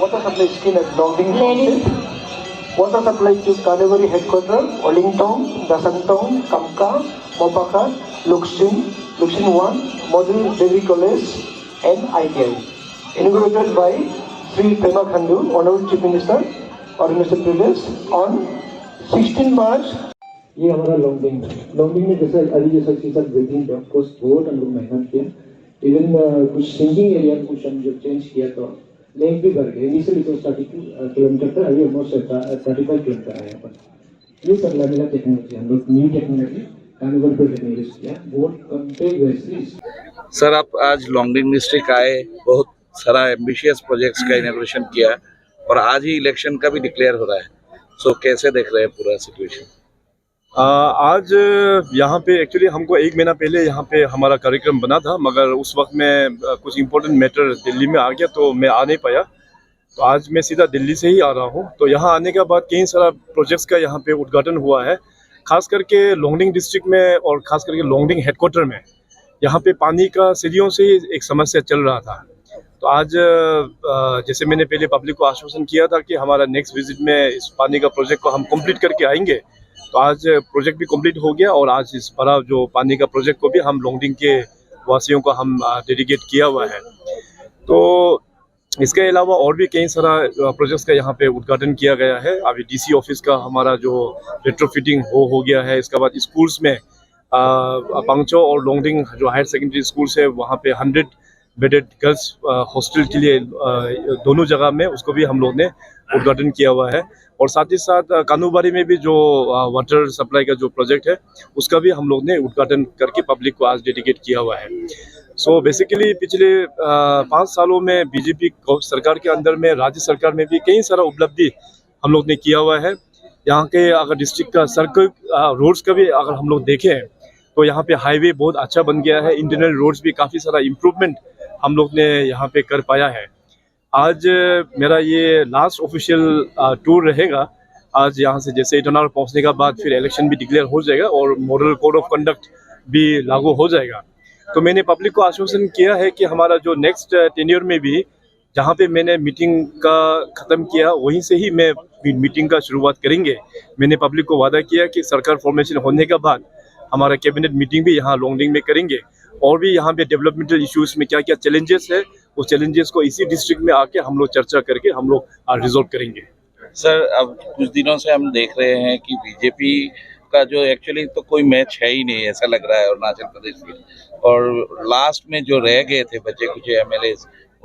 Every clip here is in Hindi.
water supply scheme at Longding Township. Water supply to Kanewari headquarters, Wellington, Dasantong, Kamka, Mopaka, Luxin 1, Model Devi College and ITI. Inaugurated by Sri Pema Khandu, Honorable Chief Minister, Arunachal Pradesh on 16 March. ये हमारा लॉन्डिंग में जैसे अभी जैसा कि सर ब्रीथिंग पे ऑफ कोर्स बहुत हम लोग मेहनत किया. इवन कुछ सिंगिंग एरिया कुछ हम जब चेंज किया तो लेंथ भी बढ़ गई. इनिशियली तो 32 किलोमीटर था, अभी ऑलमोस्ट 35 किलोमीटर है. यहाँ पर ये सब लेवल टेक्नोलॉजी हम लोग न्यू टेक्नोलॉजी कानून पर टेक्नोलॉजी किया बहुत कम्पेयर वैसे. सर आप आज लॉन्गडिंग डिस्ट्रिक्ट आए, बहुत सारा एम्बिशियस प्रोजेक्ट्स का इनॉग्रेशन किया और आज ही इलेक्शन का भी डिक्लेयर हो रहा है. सो कैसे देख रहे हैं पूरा सिचुएशन? आज यहाँ पे एक्चुअली हमको 1 महीना पहले यहाँ पे हमारा कार्यक्रम बना था, मगर उस वक्त में कुछ इम्पोर्टेंट मैटर दिल्ली में आ गया तो मैं आ नहीं पाया. तो आज मैं सीधा दिल्ली से ही आ रहा हूँ. तो यहाँ आने के बाद कई सारा प्रोजेक्ट्स का यहाँ पे उद्घाटन हुआ है, खास करके लॉन्गडिंग डिस्ट्रिक्ट में और खास करके लॉन्गडिंग हेडक्वार्टर में. यहाँ पे पानी का सदियों से ही एक समस्या चल रहा था. तो आज जैसे मैंने पहले पब्लिक को आश्वासन किया था कि हमारा नेक्स्ट विजिट में इस पानी का प्रोजेक्ट को हम कंप्लीट करके आएंगे, तो आज प्रोजेक्ट भी कंप्लीट हो गया और आज इस बड़ा जो पानी का प्रोजेक्ट को भी हम लॉन्गडिंग के वासियों को हम डेडिकेट किया हुआ है. तो इसके अलावा और भी कई सारा प्रोजेक्ट्स का यहाँ पे उद्घाटन किया गया है. अभी डीसी ऑफिस का हमारा जो रेट्रोफिटिंग हो गया है. इसके बाद स्कूल्स में पंगचो और लॉन्गडिंग जो हायर सेकेंडरी स्कूल्स है वहाँ पे 100 बेडेड गर्ल्स हॉस्टल के लिए दोनों जगह में उसको भी हम लोग ने उद्घाटन किया हुआ है. और साथ ही साथ कानूबारी में भी जो वाटर सप्लाई का जो प्रोजेक्ट है उसका भी हम लोग ने उद्घाटन करके पब्लिक को आज डेडिकेट किया हुआ है. सो बेसिकली पिछले 5 सालों में बीजेपी सरकार के अंदर में राज्य सरकार में भी कई सारा उपलब्धि हम लोग ने किया हुआ है. यहाँ के अगर डिस्ट्रिक्ट का सड़क रोड्स का भी अगर हम लोग देखें तो यहाँ पे हाईवे बहुत अच्छा बन गया है. इंटरनल रोड्स भी काफ़ी सारा इम्प्रूवमेंट हम लोग ने यहाँ पे कर पाया है. आज मेरा ये लास्ट ऑफिशियल टूर रहेगा. आज यहाँ से जैसे इटानगर पहुँचने के बाद फिर इलेक्शन भी डिक्लेयर हो जाएगा और मॉडल कोड ऑफ कंडक्ट भी लागू हो जाएगा. तो मैंने पब्लिक को आश्वासन किया है कि हमारा जो नेक्स्ट टेन्योर में भी जहाँ पे मैंने मीटिंग का ख़त्म किया वहीं से ही मैं मीटिंग का शुरुआत करेंगे. मैंने पब्लिक को वादा किया कि सरकार फॉर्मेशन होने के बाद हमारा कैबिनेट मीटिंग भी यहाँ लॉन्गडिंग में करेंगे और भी यहाँ पे डेवलपमेंटल इश्यूज में क्या क्या चैलेंजेस है वो चैलेंजेस को इसी डिस्ट्रिक्ट में आके हम लोग चर्चा करके हम लोग रिजॉल्व करेंगे. सर अब कुछ दिनों से हम देख रहे हैं कि बीजेपी का जो एक्चुअली तो कोई मैच है ही नहीं ऐसा लग रहा है अरुणाचल प्रदेश में, और लास्ट में जो रह गए थे बचे कुछ एमएलए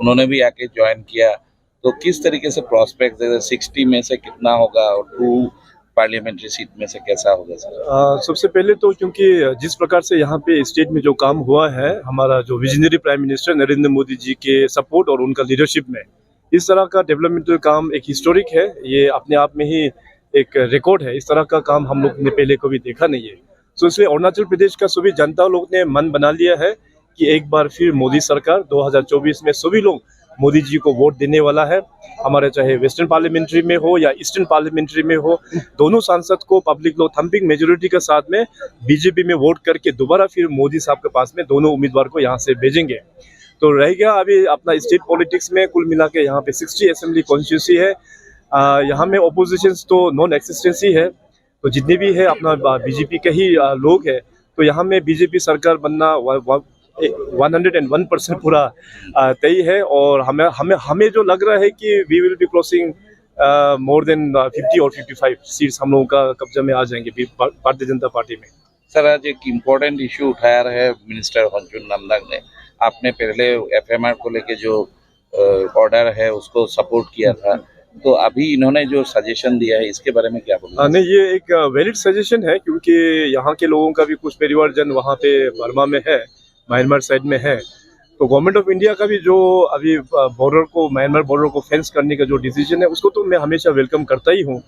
उन्होंने भी आके ज्वाइन किया. तो किस तरीके से प्रोस्पेक्ट 60 में से कितना होगा और 2 पार्लियामेंट्री सीट में से कैसा होगा सर? सबसे पहले तो क्योंकि जिस प्रकार से यहाँ पे स्टेट में जो काम हुआ है हमारा जो visionary prime minister Narendra Modi ji के सपोर्ट और उनका लीडरशिप में इस तरह का डेवलपमेंटल काम एक हिस्टोरिक है. ये अपने आप में ही एक रिकॉर्ड है. इस तरह का काम हम लोग ने पहले कभी देखा नहीं है. तो इसलिए अरुणाचल प्रदेश का सभी जनता लोग ने मन बना लिया है कि एक बार फिर मोदी सरकार 2024 में सभी लोग मोदी जी को वोट देने वाला है. हमारे चाहे वेस्टर्न पार्लियामेंट्री में हो या ईस्टर्न पार्लियामेंट्री में हो, दोनों सांसद को पब्लिक लोग थम्पिंग मेजोरिटी के साथ में बीजेपी में वोट करके दोबारा फिर मोदी साहब के पास में दोनों उम्मीदवार को यहाँ से भेजेंगे. तो रह गया अभी अपना स्टेट पॉलिटिक्स में कुल मिला के यहाँ पे 60 असेंबली कॉन्स्टिट्यूंसी है. यहाँ में ओपोजिशन तो नॉन एक्सिस्टेंसी है. तो जितने भी है अपना बीजेपी के ही लोग है. तो यहाँ में बीजेपी सरकार बनना 101% पूरा तय है. और हमें जो लग रहा है कि we will be crossing more than 50 और 55 सीट्स हम लोगों का कब्जा में आ जाएंगे भारतीय जनता पार्टी में. सर आज एक इम्पोर्टेंट इशू उठाया है मिनिस्टर होनचुन नंदंग ने. आपने पहले एफएमआर को लेके जो ऑर्डर है उसको सपोर्ट किया था, तो अभी इन्होंने जो सजेशन दिया है इसके बारे में क्या बोलूं? नहीं, ये एक वैलिड सजेशन है क्योंकि यहाँ के लोगों का भी कुछ परिवारजन वहाँ पे बर्मा में है, म्यांमार साइड में है. तो गवर्नमेंट ऑफ इंडिया का भी जो अभी म्यांमार बॉर्डर को फेंस करने का जो डिसीजन है उसको तो मैं हमेशा वेलकम करता ही हूँ.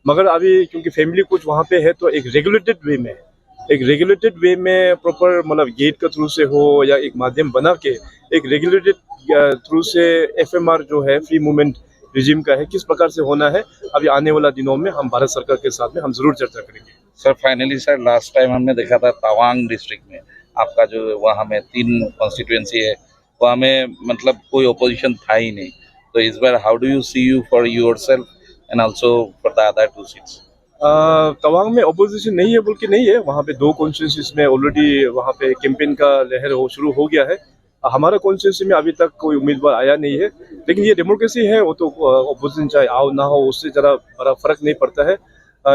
मगर अभी क्योंकि फैमिली कुछ वहाँ पे है तो एक रेगुलेटेड वे में प्रॉपर मतलब गेट के थ्रू से हो या एक माध्यम बना के एक रेगुलेटेड थ्रू से एफएमआर जो है फ्री मूवमेंट रिजीम का है, किस प्रकार से होना है, अभी आने वाला दिनों में हम भारत सरकार के साथ में हम जरूर चर्चा करेंगे। Sir finally sir last time हमने देखा था तवांग डिस्ट्रिक्ट में आपका जो वहाँ में 3 कॉन्स्टिट्यूएंसी है वहाँ में मतलब कोई ओपोजिशन था ही नहीं, तो इस बार how do you see you for yourself and also for the other 2 seats? Tawang में अपोजिशन नहीं है बोल के नहीं है, वहाँ पे 2 कॉन्स्टिट्यूंसीज में ऑलरेडी वहाँ पे कैंपेन का लहर शुरू हो गया है। हमारा कॉन्स्टिट्यूंसी में अभी तक कोई उम्मीदवार आया नहीं है, लेकिन ये डेमोक्रेसी है, वो तो अपोजिशन चाहे आओ ना हो उससे ज़रा बड़ा फर्क नहीं पड़ता है।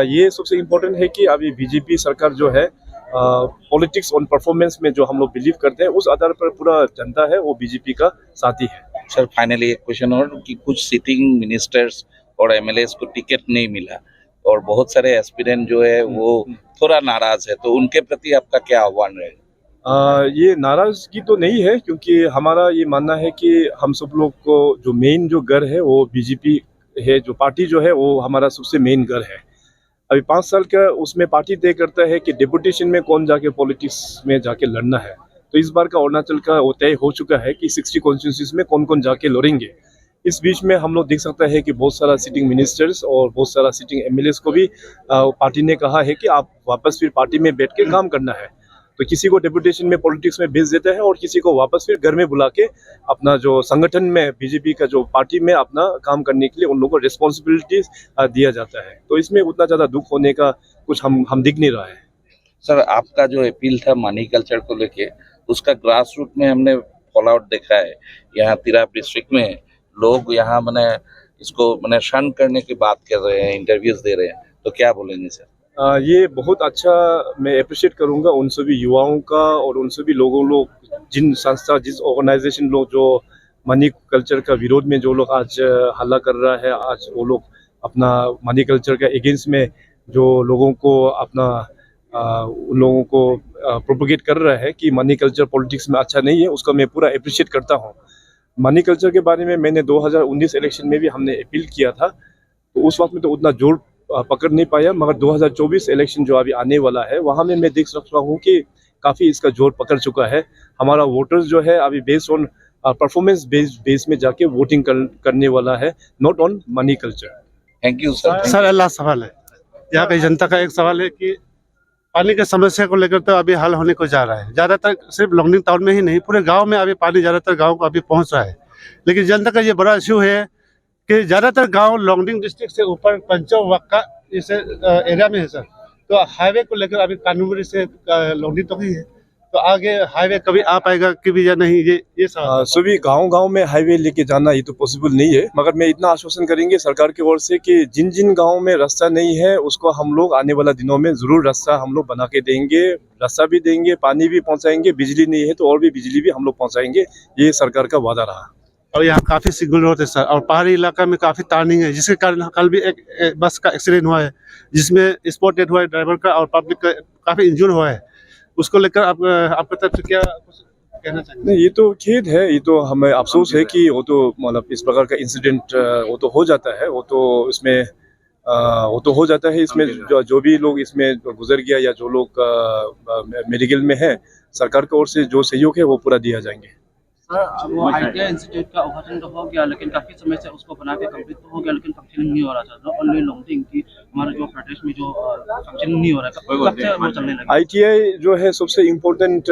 ये सबसे इम्पोर्टेंट है कि अभी बीजेपी सरकार जो है पॉलिटिक्स ऑन परफॉर्मेंस में जो हम लोग बिलीव करते हैं उस आधार पर पूरा जनता है वो बीजेपी का साथी है। सर फाइनली एक क्वेश्चन और कि कुछ सिटिंग मिनिस्टर्स और एमएलएस को टिकट नहीं मिला और बहुत सारे एस्पिरेंट जो है वो थोड़ा नाराज है, तो उनके प्रति आपका क्या आह्वान रहेगा? ये नाराजगी तो नहीं है, क्योंकि हमारा ये मानना है कि हम सब लोग को जो मेन जो घर है वो बीजेपी है, जो पार्टी जो है वो हमारा सबसे मेन घर है। अभी 5 साल का उसमें पार्टी तय करता है कि डेपुटेशन में कौन जाके पॉलिटिक्स में जाके लड़ना है, तो इस बार का अरुणाचल का वो तय हो चुका है कि 60 कॉन्स्टिट्यूंसीज में कौन कौन जाके लड़ेंगे। इस बीच में हम लोग देख सकते हैं कि बहुत सारा सिटिंग मिनिस्टर्स और बहुत सारा सिटिंग एमएलएस को भी पार्टी ने कहा है कि आप वापस फिर पार्टी में बैठ के काम करना है, तो किसी को डेपुटेशन में पॉलिटिक्स में भेज देता है और किसी को वापस फिर घर में बुला के अपना जो संगठन में बीजेपी का जो पार्टी में अपना काम करने के लिए उन लोगों को रिस्पॉन्सिबिलिटीज दिया जाता है, तो इसमें उतना ज़्यादा दुख होने का कुछ हम दिख नहीं रहा है। सर आपका जो अपील था मनी कल्चर को लेके उसका ग्रास रूट में हमने फॉल आउट देखा है। यहाँ तिराप डिस्ट्रिक्ट में लोग यहाँ मैंने इसको मैंने शन करने की बात कर रहे हैं, इंटरव्यूज दे रहे हैं, तो क्या बोलेंगे सर? ये बहुत अच्छा, मैं अप्रिशिएट करूंगा उन सभी युवाओं का और उन सभी लोग जिन संस्था जिस ऑर्गेनाइजेशन लोग जो मनी कल्चर का विरोध में जो लोग आज हल्ला कर रहा है, आज वो लोग अपना मनी कल्चर का अगेंस्ट में जो लोगों को अपना उन लोगों को प्रोपोगेट कर रहा है कि मनी कल्चर पॉलिटिक्स में अच्छा नहीं है, उसका मैं पूरा अप्रिशिएट करता हूँ। मनी कल्चर के बारे में मैंने 2019 इलेक्शन में भी हमने अपील किया था, तो उस वक्त में तो उतना जोर पकड़ नहीं पाया, मगर 2024 इलेक्शन जो अभी आने वाला है वहाँ में मैं देख सकता हूँ कि काफ़ी इसका जोर पकड़ चुका है। हमारा वोटर्स जो है अभी बेस्ड ऑन परफॉर्मेंस बेस में जाके वोटिंग करने वाला है, not on money culture. Thank you sir. Sir अल्लाह सवाल है, यहाँ की जनता का एक सवाल है कि पानी की समस्या को लेकर तो अभी हल होने को जा रहा है। ज़्यादातर सिर्फ लोंगडिंग टाउन में ही नहीं, पूरे गांव में अभी पानी ज़्यादातर गांव को अभी पहुंच रहा है, लेकिन जनता का ये बड़ा इशू है कि ज़्यादातर गांव लोंगडिंग डिस्ट्रिक्ट से ऊपर पंचो वक्का इस एरिया में है सर। तो हाईवे को लेकर अभी कानूनी से लोंगडिंग तो ही है, तो आगे हाईवे कभी आ पाएगा कि भी या नहीं, ये सभी गांव में हाईवे लेके जाना ये तो पॉसिबल नहीं है, मगर मैं इतना आश्वासन करेंगे सरकार की ओर से कि जिन जिन गांव में रास्ता नहीं है उसको हम लोग आने वाला दिनों में जरूर रास्ता हम लोग बना के देंगे, रास्ता भी देंगे, पानी भी पहुंचाएंगे, बिजली नहीं है तो और भी बिजली भी हम लोग पहुंचाएंगे, ये सरकार का वादा रहा। और यहाँ काफ़ी सिग्नल रोड है सर, और पहाड़ी इलाका में काफ़ी टर्निंग है, जिसके कारण कल भी एक बस का एक्सीडेंट हुआ है जिसमें स्पॉट डेथ हुआ है ड्राइवर का और पब्लिक का काफ़ी इंजूर हुआ है। उसको लेकर आपकी तरफ से क्या कहना चाहिए? नहीं, ये तो खेद है, ये तो हमें अफसोस है कि वो तो मतलब इस प्रकार का इंसिडेंट वो तो हो जाता है, वो तो हो जाता है। इसमें जो भी लोग इसमें गुजर गया या जो लोग मेडिकल में है, सरकार की ओर से जो सहयोग है वो पूरा दिया जाएंगे। सर वो आईटीआई इंस्टीट्यूट का उद्घाटन तो हो गया, लेकिन काफी समय से उसको बना के कंप्लीट तो हो गया, लेकिन फंक्शनिंग नहीं हो रहा था। नॉट ओनली लोंगडिंग की हमारा जो प्रदेश में जो फंक्शनिंग नहीं हो रहा था, कब से वो चलने लगा? आईटीआई जो है सबसे इम्पोर्टेंट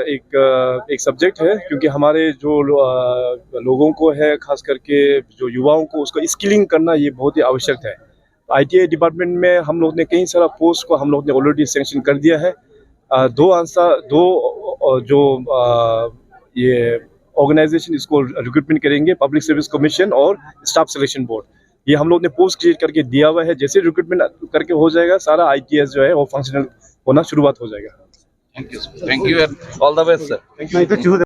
एक सब्जेक्ट है, क्योंकि हमारे जो लोगों को है, खास करके जो युवाओं को उसको स्किलिंग करना ये बहुत ही आवश्यक है। आईटीआई डिपार्टमेंट में हम लोग ने कई सारा पोस्ट को हम लोग ने ऑलरेडी सैंक्शन कर दिया है। ये ऑर्गेनाइजेशन इसको रिक्रूटमेंट करेंगे, पब्लिक सर्विस कमीशन और स्टाफ सिलेक्शन बोर्ड, ये हम लोग ने पोस्ट क्रिएट करके दिया हुआ है। जैसे रिक्रूटमेंट करके हो जाएगा, सारा आईटीएस जो है वो फंक्शनल होना शुरुआत हो जाएगा। Thank you and all the best sir.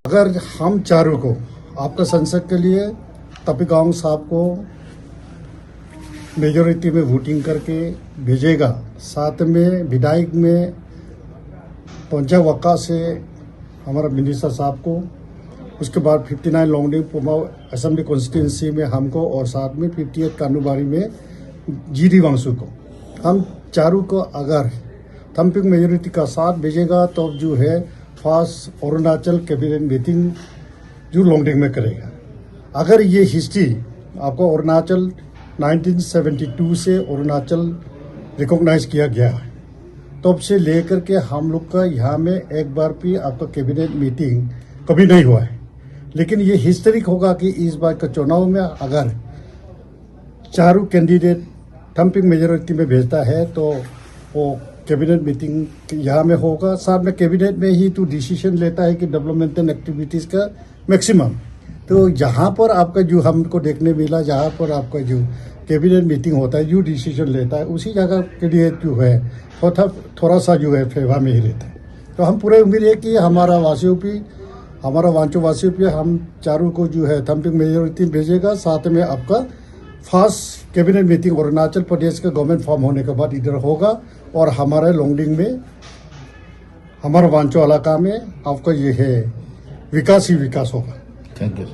अगर हम चारों को आपका संसद के लिए तपिकांग साहब को मेजोरिटी में वोटिंग करके भेजेगा, साथ में विधायक में पंचा वक्का से हमारा मिनिस्टर साहब को, उसके बाद 59 लोंगडिंग पुमाओ असेंबली कॉन्स्टिट्यूंसी में हमको और साथ में 58 कानूबारी में जीडी वांगसू को, हम चारों को अगर थम्पिंग मेजोरिटी का साथ भेजेगा तो जो है फर्स्ट अरुणाचल कैबिनेट मीटिंग जो लोंगडिंग में करेगा। अगर ये हिस्ट्री आपको अरुणाचल 1972 से अरुणाचल रिकॉग्नाइज किया गया है। तब से लेकर के हम लोग का यहाँ में एक बार भी आपका कैबिनेट मीटिंग कभी नहीं हुआ है। लेकिन ये हिस्टोरिक होगा कि इस बार का चुनाव में अगर चारों कैंडिडेट थम्पिंग मेजोरिटी में भेजता है तो वो कैबिनेट मीटिंग यहाँ में होगा। साथ में कैबिनेट में ही तो डिसीजन लेता है कि डेवलपमेंटल एक्टिविटीज़ का मैक्सिमम। तो जहाँ पर आपका जो हमको देखने मिला, जहाँ पर आपका जो कैबिनेट मीटिंग होता है, जो डिसीजन लेता है, उसी जगह के लिए जो है थोड़ा सा जो है फेवर में ही रहता है। तो हम पूरे उम्मीद है कि हमारा वांचो वासियों पे हम चारों को जो है थम्पिंग मेजोरिटी भेजेगा। साथ में आपका first cabinet meeting Arunachal Pradesh का गवर्नमेंट फॉर्म होने के बाद इधर होगा और हमारे लोंगडिंग में, हमारा वांचो इलाका में आपका ये है विकास ही विकास होगा। Thank you.